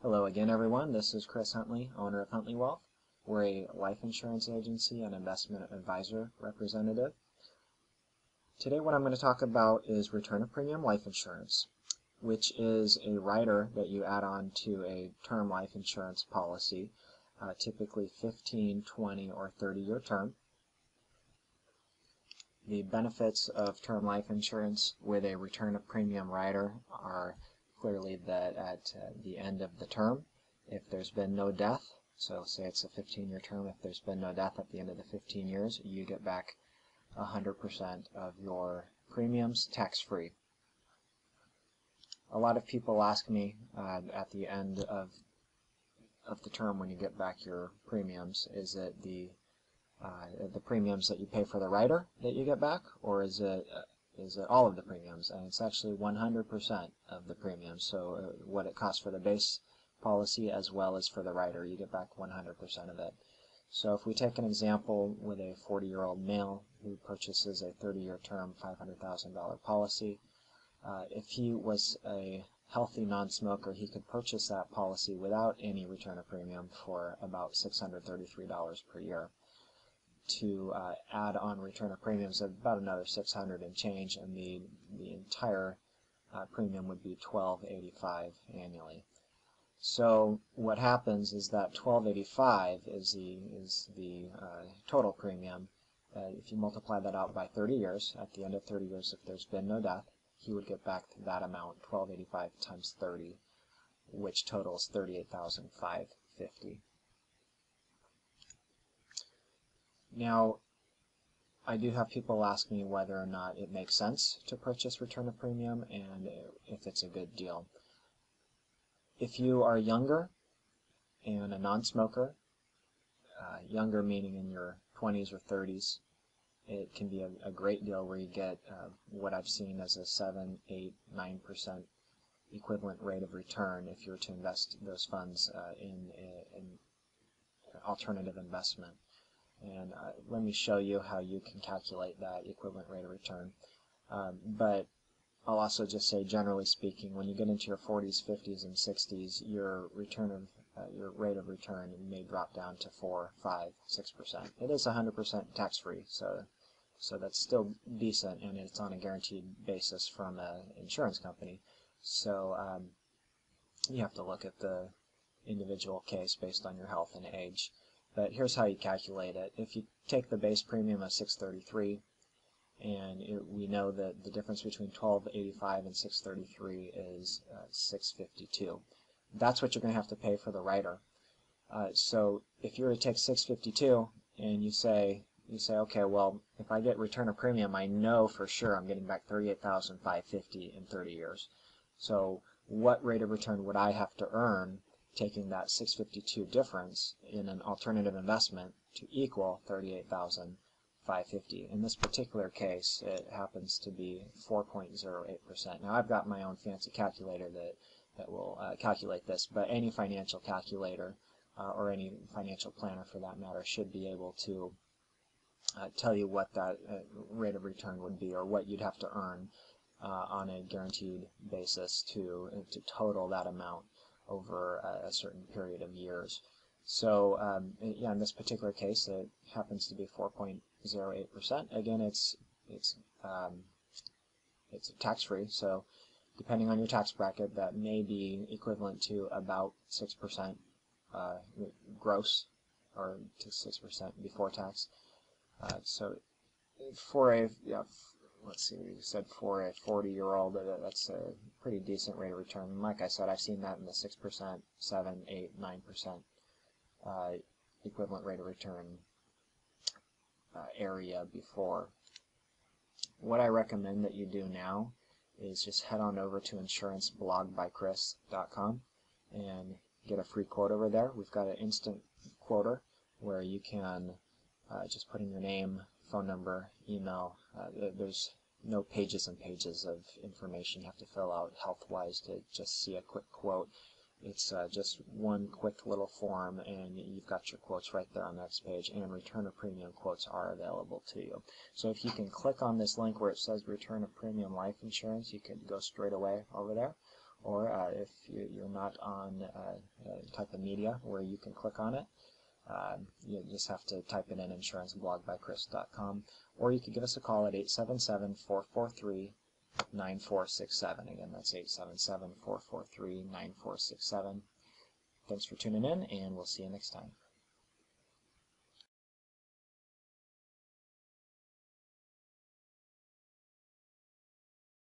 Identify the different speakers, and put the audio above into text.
Speaker 1: Hello again, everyone. This is Chris Huntley, owner of Huntley Wealth. We're a life insurance agency and investment advisor representative. Today what I'm going to talk about is return of premium life insurance, which is a rider that you add on to a term life insurance policy, typically 15, 20, or 30-year term. The benefits of term life insurance with a return of premium rider are clearly that at the end of the term, if there's been no death, so say it's a 15-year term, if there's been no death at the end of the 15 years, you get back 100% of your premiums tax-free. A lot of people ask me at the end of the term when you get back your premiums, is it the premiums that you pay for the rider that you get back, or is it all of the premiums? And it's actually 100% of the premiums. So what it costs for the base policy as well as for the rider, you get back 100% of it. So if we take an example with a 40-year-old male who purchases a 30-year term $500,000 policy, if he was a healthy non-smoker, he could purchase that policy without any return of premium for about $633 per year. To add on return of premiums of about another $600 and change, and the entire premium would be $1,285 annually. So what happens is that $1,285 is the total premium. If you multiply that out by 30 years, at the end of 30 years, if there's been no death, he would get back that amount, $1,285 times 30, which totals $38,550. Now, I do have people ask me whether or not it makes sense to purchase return of premium and if it's a good deal. If you are younger and a non-smoker, younger meaning in your 20s or 30s, it can be a great deal where you get what I've seen as a 7, 8, 9% equivalent rate of return if you were to invest those funds in alternative investment. And let me show you how you can calculate that equivalent rate of return. But I'll also just say, generally speaking, when you get into your 40s, 50s, and 60s, your your rate of return may drop down to 4, 5, 6%. It is 100% tax-free, so that's still decent, and it's on a guaranteed basis from an insurance company. So you have to look at the individual case based on your health and age. But here's how you calculate it. If you take the base premium of $633, and we know that the difference between $1,285 and $633 is $652. That's what you're going to have to pay for the rider. So if you were to take $652 and you say, okay, well, if I get return of premium, I know for sure I'm getting back $38,550 in 30 years. So what rate of return would I have to earn taking that $652 difference in an alternative investment to equal $38,550? In this particular case, it happens to be 4.08%. Now, I've got my own fancy calculator that will calculate this, but any financial calculator or any financial planner for that matter should be able to tell you what that rate of return would be, or what you'd have to earn on a guaranteed basis to total that amount over a certain period of years. So yeah, in this particular case, it happens to be 4.08%. Again, it's tax-free, so depending on your tax bracket, that may be equivalent to about 6% gross, or to 6% before tax. So for a let's see, we said for a 40-year-old, that's a pretty decent rate of return. And like I said, I've seen that in the 6%, 7, 8, 9% equivalent rate of return area before. What I recommend that you do now is just head on over to insuranceblogbychris.com and get a free quote over there. We've got an instant quoter where you can just put in your name, phone number, email. There's no pages and pages of information you have to fill out health-wise to just see a quick quote. It's just one quick little form, and you've got your quotes right there on the next page, and return of premium quotes are available to you. So if you can click on this link where it says return of premium life insurance, you can go straight away over there. or if you're not on type of media where you can click on it, you just have to type it in insuranceblogbychris.com, or you could give us a call at 877-443-9467. Again, that's 877-443-9467. Thanks for tuning in, and we'll see you next time.